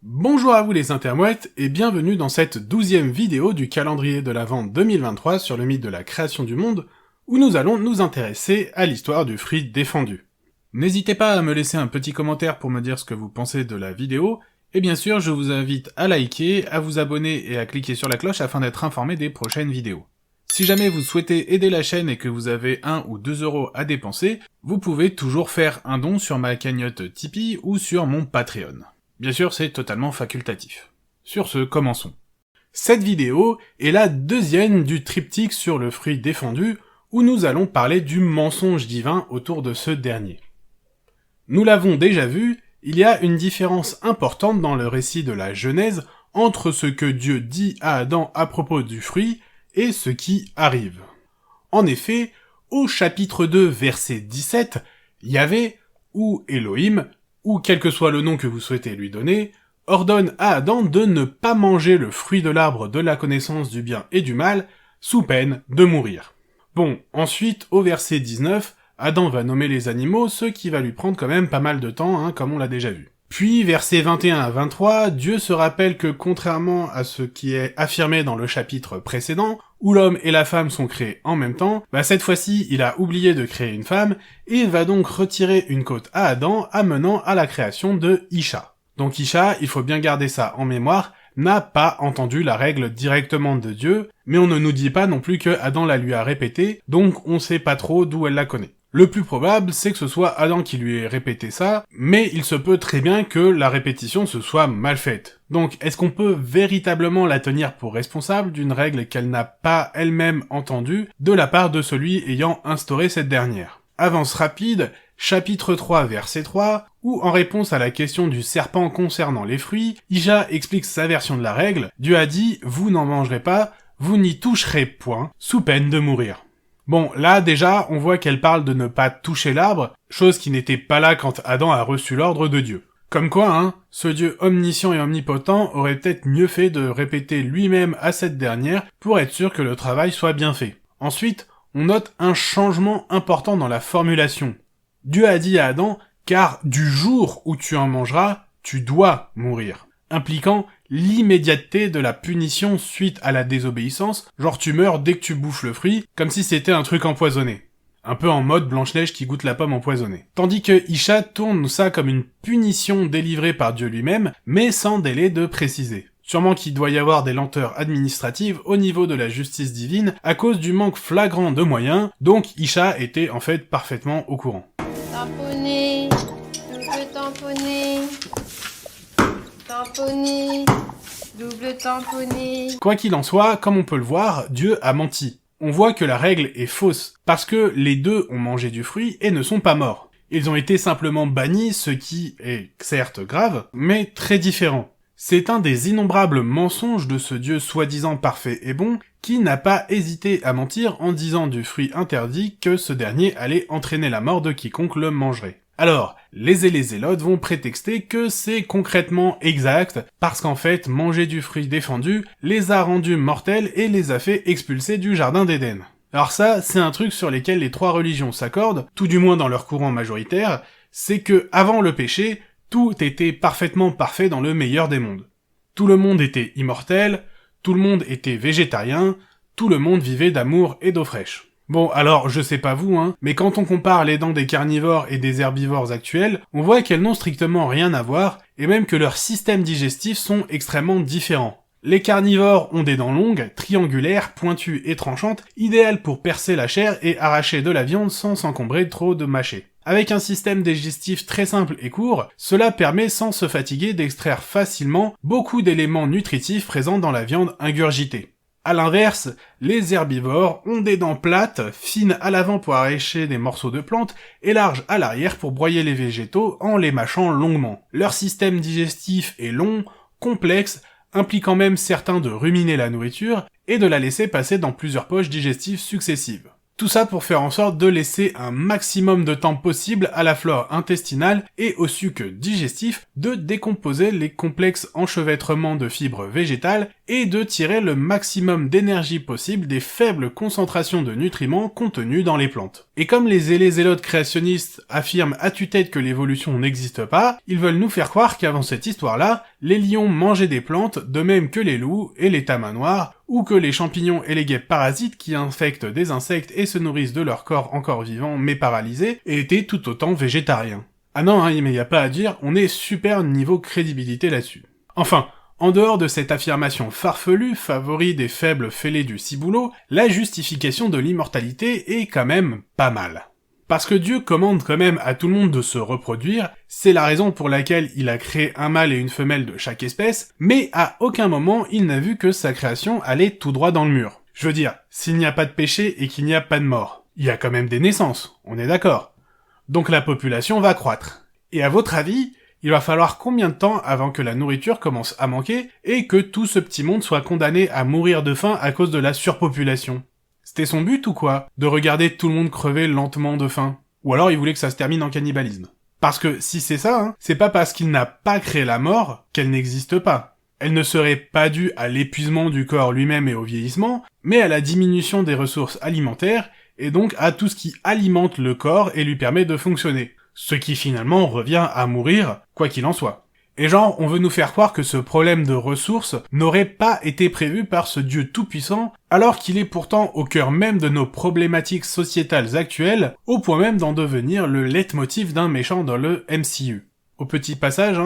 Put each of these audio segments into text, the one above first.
Bonjour à vous les intermouettes et bienvenue dans cette 12e vidéo du calendrier de l'Avent 2023 sur le mythe de la création du monde, où nous allons nous intéresser à l'histoire du fruit défendu. N'hésitez pas à me laisser un petit commentaire pour me dire ce que vous pensez de la vidéo, et bien sûr je vous invite à liker, à vous abonner et à cliquer sur la cloche afin d'être informé des prochaines vidéos. Si jamais vous souhaitez aider la chaîne et que vous avez 1 ou 2 euros à dépenser, vous pouvez toujours faire un don sur ma cagnotte Tipeee ou sur mon Patreon. Bien sûr, c'est totalement facultatif. Sur ce, commençons. Cette vidéo est la deuxième du triptyque sur le fruit défendu, où nous allons parler du mensonge divin autour de ce dernier. Nous l'avons déjà vu, il y a une différence importante dans le récit de la Genèse entre ce que Dieu dit à Adam à propos du fruit et ce qui arrive. En effet, au chapitre 2, verset 17, Yahvé, ou Elohim, ou quel que soit le nom que vous souhaitez lui donner, ordonne à Adam de ne pas manger le fruit de l'arbre de la connaissance du bien et du mal, sous peine de mourir. Bon, ensuite, au verset 19, Adam va nommer les animaux, ce qui va lui prendre quand même pas mal de temps, comme on l'a déjà vu. Puis, versets 21 à 23, Dieu se rappelle que contrairement à ce qui est affirmé dans le chapitre précédent, où l'homme et la femme sont créés en même temps, cette fois-ci, il a oublié de créer une femme, et il va donc retirer une côte à Adam, amenant à la création de Isha. Donc Isha, il faut bien garder ça en mémoire, n'a pas entendu la règle directement de Dieu, mais on ne nous dit pas non plus que Adam la lui a répétée, donc on sait pas trop d'où elle la connaît. Le plus probable, c'est que ce soit Adam qui lui ait répété ça, mais il se peut très bien que la répétition se soit mal faite. Donc, est-ce qu'on peut véritablement la tenir pour responsable d'une règle qu'elle n'a pas elle-même entendue de la part de celui ayant instauré cette dernière? Avance rapide, chapitre 3, verset 3, où en réponse à la question du serpent concernant les fruits, Isha explique sa version de la règle. Dieu a dit « Vous n'en mangerez pas, vous n'y toucherez point, sous peine de mourir ». Bon, là, déjà, on voit qu'elle parle de ne pas toucher l'arbre, chose qui n'était pas là quand Adam a reçu l'ordre de Dieu. Comme quoi, ce Dieu omniscient et omnipotent aurait peut-être mieux fait de répéter lui-même à cette dernière pour être sûr que le travail soit bien fait. Ensuite, on note un changement important dans la formulation. Dieu a dit à Adam « Car du jour où tu en mangeras, tu dois mourir », impliquant l'immédiateté de la punition suite à la désobéissance, genre tu meurs dès que tu bouffes le fruit, comme si c'était un truc empoisonné. Un peu en mode Blanche-Neige qui goûte la pomme empoisonnée. Tandis que Isha tourne ça comme une punition délivrée par Dieu lui-même, mais sans délai de préciser. Sûrement qu'il doit y avoir des lenteurs administratives au niveau de la justice divine à cause du manque flagrant de moyens, donc Isha était en fait parfaitement au courant. Tamponner, double tamponner, tamponner, double tamponner. Quoi qu'il en soit, comme on peut le voir, Dieu a menti. On voit que la règle est fausse, parce que les deux ont mangé du fruit et ne sont pas morts. Ils ont été simplement bannis, ce qui est certes grave, mais très différent. C'est un des innombrables mensonges de ce Dieu soi-disant parfait et bon, qui n'a pas hésité à mentir en disant du fruit interdit que ce dernier allait entraîner la mort de quiconque le mangerait. Alors, les zélotes vont prétexter que c'est concrètement exact, parce qu'en fait, manger du fruit défendu les a rendus mortels et les a fait expulser du jardin d'Éden. Alors ça, c'est un truc sur lequel les trois religions s'accordent, tout du moins dans leur courant majoritaire, c'est que avant le péché, tout était parfaitement parfait dans le meilleur des mondes. Tout le monde était immortel, tout le monde était végétarien, tout le monde vivait d'amour et d'eau fraîche. Bon, alors, je sais pas vous, mais quand on compare les dents des carnivores et des herbivores actuels, on voit qu'elles n'ont strictement rien à voir, et même que leurs systèmes digestifs sont extrêmement différents. Les carnivores ont des dents longues, triangulaires, pointues et tranchantes, idéales pour percer la chair et arracher de la viande sans s'encombrer trop de mâcher. Avec un système digestif très simple et court, cela permet sans se fatiguer d'extraire facilement beaucoup d'éléments nutritifs présents dans la viande ingurgitée. A l'inverse, les herbivores ont des dents plates, fines à l'avant pour arracher des morceaux de plantes, et larges à l'arrière pour broyer les végétaux en les mâchant longuement. Leur système digestif est long, complexe, impliquant même certains de ruminer la nourriture, et de la laisser passer dans plusieurs poches digestives successives. Tout ça pour faire en sorte de laisser un maximum de temps possible à la flore intestinale et au suc digestif de décomposer les complexes enchevêtrements de fibres végétales et de tirer le maximum d'énergie possible des faibles concentrations de nutriments contenus dans les plantes. Et comme les zélotes créationnistes affirment à tue-tête que l'évolution n'existe pas, ils veulent nous faire croire qu'avant cette histoire-là, les lions mangeaient des plantes de même que les loups et les tamanoirs, ou que les champignons et les guêpes parasites qui infectent des insectes et se nourrissent de leur corps encore vivant mais paralysés étaient tout autant végétariens. Ah non, mais y a pas à dire, on est super niveau crédibilité là-dessus. Enfin, en dehors de cette affirmation farfelue, favori des faibles fêlés du ciboulot, la justification de l'immortalité est quand même pas mal. Parce que Dieu commande quand même à tout le monde de se reproduire, c'est la raison pour laquelle il a créé un mâle et une femelle de chaque espèce, mais à aucun moment il n'a vu que sa création allait tout droit dans le mur. Je veux dire, s'il n'y a pas de péché et qu'il n'y a pas de mort, il y a quand même des naissances, on est d'accord. Donc la population va croître. Et à votre avis, il va falloir combien de temps avant que la nourriture commence à manquer et que tout ce petit monde soit condamné à mourir de faim à cause de la surpopulation ? C'était son but ou quoi ? De regarder tout le monde crever lentement de faim ? Ou alors il voulait que ça se termine en cannibalisme ? Parce que si c'est ça, c'est pas parce qu'il n'a pas créé la mort qu'elle n'existe pas. Elle ne serait pas due à l'épuisement du corps lui-même et au vieillissement, mais à la diminution des ressources alimentaires, et donc à tout ce qui alimente le corps et lui permet de fonctionner. Ce qui finalement revient à mourir, quoi qu'il en soit. Et genre, on veut nous faire croire que ce problème de ressources n'aurait pas été prévu par ce Dieu tout-puissant, alors qu'il est pourtant au cœur même de nos problématiques sociétales actuelles, au point même d'en devenir le leitmotiv d'un méchant dans le MCU. Au petit passage,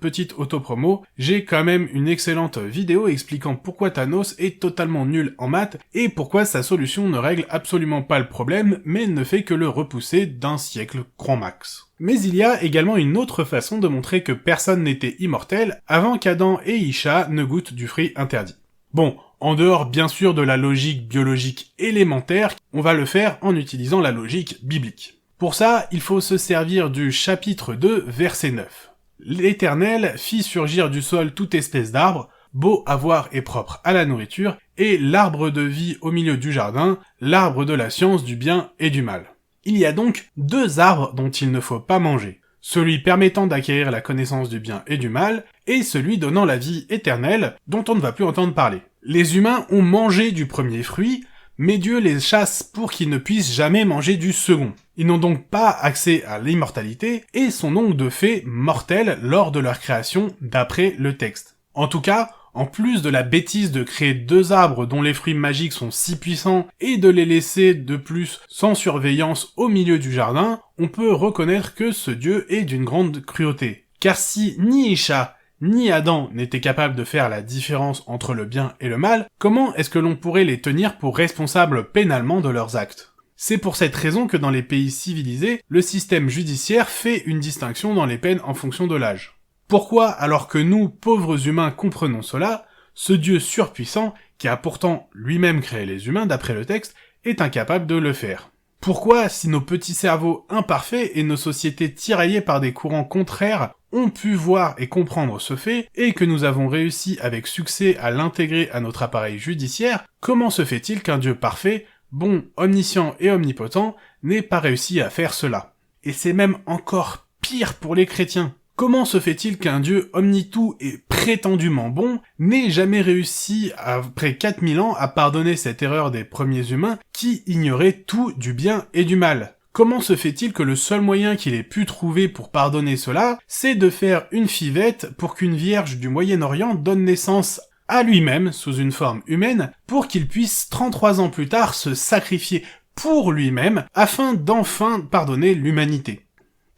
petite autopromo, j'ai quand même une excellente vidéo expliquant pourquoi Thanos est totalement nul en maths et pourquoi sa solution ne règle absolument pas le problème, mais ne fait que le repousser d'un siècle grand max. Mais il y a également une autre façon de montrer que personne n'était immortel avant qu'Adam et Isha ne goûtent du fruit interdit. Bon, en dehors bien sûr de la logique biologique élémentaire, on va le faire en utilisant la logique biblique. Pour ça, il faut se servir du chapitre 2, verset 9. L'Éternel fit surgir du sol toute espèce d'arbre, beau à voir et propre à la nourriture, et l'arbre de vie au milieu du jardin, l'arbre de la science du bien et du mal. Il y a donc deux arbres dont il ne faut pas manger. Celui permettant d'acquérir la connaissance du bien et du mal, et celui donnant la vie éternelle, dont on ne va plus entendre parler. Les humains ont mangé du premier fruit, mais Dieu les chasse pour qu'ils ne puissent jamais manger du second. Ils n'ont donc pas accès à l'immortalité, et sont donc de fait mortels lors de leur création, d'après le texte. En tout cas, en plus de la bêtise de créer deux arbres dont les fruits magiques sont si puissants, et de les laisser de plus sans surveillance au milieu du jardin, on peut reconnaître que ce Dieu est d'une grande cruauté. Car si ni Isha, ni Adam n'étaient capables de faire la différence entre le bien et le mal, comment est-ce que l'on pourrait les tenir pour responsables pénalement de leurs actes ? C'est pour cette raison que dans les pays civilisés, le système judiciaire fait une distinction dans les peines en fonction de l'âge. Pourquoi, alors que nous, pauvres humains, comprenons cela, ce Dieu surpuissant, qui a pourtant lui-même créé les humains d'après le texte, est incapable de le faire ? Pourquoi, si nos petits cerveaux imparfaits et nos sociétés tiraillées par des courants contraires ont pu voir et comprendre ce fait, et que nous avons réussi avec succès à l'intégrer à notre appareil judiciaire, comment se fait-il qu'un Dieu parfait, bon, omniscient et omnipotent, n'ait pas réussi à faire cela ? Et c'est même encore pire pour les chrétiens. Comment se fait-il qu'un Dieu omnitout et prétendument bon n'ait jamais réussi, après 4000 ans, à pardonner cette erreur des premiers humains qui ignoraient tout du bien et du mal ? Comment se fait-il que le seul moyen qu'il ait pu trouver pour pardonner cela, c'est de faire une fivette pour qu'une vierge du Moyen-Orient donne naissance à lui-même, sous une forme humaine, pour qu'il puisse 33 ans plus tard se sacrifier pour lui-même, afin d'enfin pardonner l'humanité.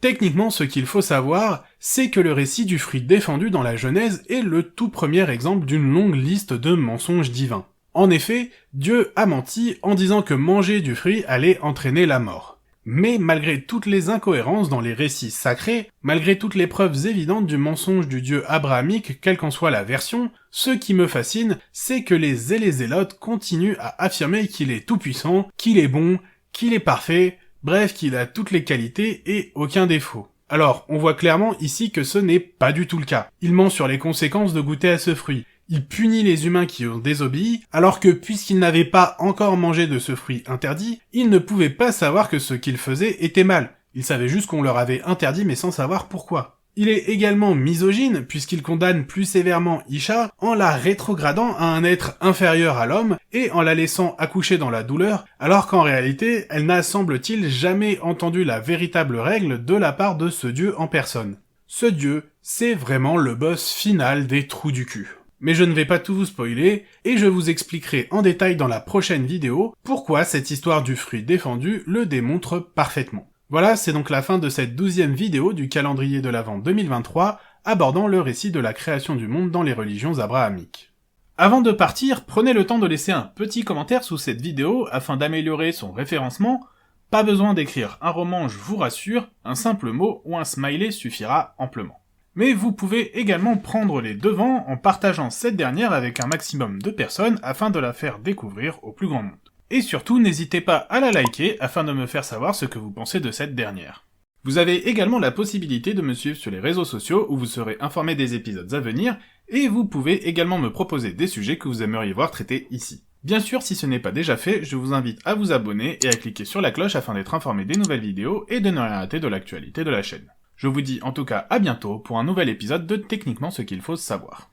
Techniquement, ce qu'il faut savoir, c'est que le récit du fruit défendu dans la Genèse est le tout premier exemple d'une longue liste de mensonges divins. En effet, Dieu a menti en disant que manger du fruit allait entraîner la mort. Mais malgré toutes les incohérences dans les récits sacrés, malgré toutes les preuves évidentes du mensonge du Dieu abrahamique, quelle qu'en soit la version, ce qui me fascine, c'est que les zélotes continuent à affirmer qu'il est tout-puissant, qu'il est bon, qu'il est parfait, bref, qu'il a toutes les qualités et aucun défaut. Alors, on voit clairement ici que ce n'est pas du tout le cas. Il ment sur les conséquences de goûter à ce fruit. Il punit les humains qui ont désobéi, alors que puisqu'ils n'avaient pas encore mangé de ce fruit interdit, ils ne pouvaient pas savoir que ce qu'ils faisaient était mal. Ils savaient juste qu'on leur avait interdit mais sans savoir pourquoi. Il est également misogyne puisqu'il condamne plus sévèrement Isha en la rétrogradant à un être inférieur à l'homme et en la laissant accoucher dans la douleur, alors qu'en réalité, elle n'a semble-t-il jamais entendu la véritable règle de la part de ce dieu en personne. Ce dieu, c'est vraiment le boss final des trous du cul. Mais je ne vais pas tout vous spoiler, et je vous expliquerai en détail dans la prochaine vidéo pourquoi cette histoire du fruit défendu le démontre parfaitement. Voilà, c'est donc la fin de cette 12e vidéo du calendrier de l'Avent 2023, abordant le récit de la création du monde dans les religions abrahamiques. Avant de partir, prenez le temps de laisser un petit commentaire sous cette vidéo afin d'améliorer son référencement. Pas besoin d'écrire un roman, je vous rassure, un simple mot ou un smiley suffira amplement. Mais vous pouvez également prendre les devants en partageant cette dernière avec un maximum de personnes afin de la faire découvrir au plus grand monde. Et surtout, n'hésitez pas à la liker afin de me faire savoir ce que vous pensez de cette dernière. Vous avez également la possibilité de me suivre sur les réseaux sociaux où vous serez informé des épisodes à venir, et vous pouvez également me proposer des sujets que vous aimeriez voir traités ici. Bien sûr, si ce n'est pas déjà fait, je vous invite à vous abonner et à cliquer sur la cloche afin d'être informé des nouvelles vidéos et de ne rien rater de l'actualité de la chaîne. Je vous dis en tout cas à bientôt pour un nouvel épisode de Techniquement ce qu'il faut savoir.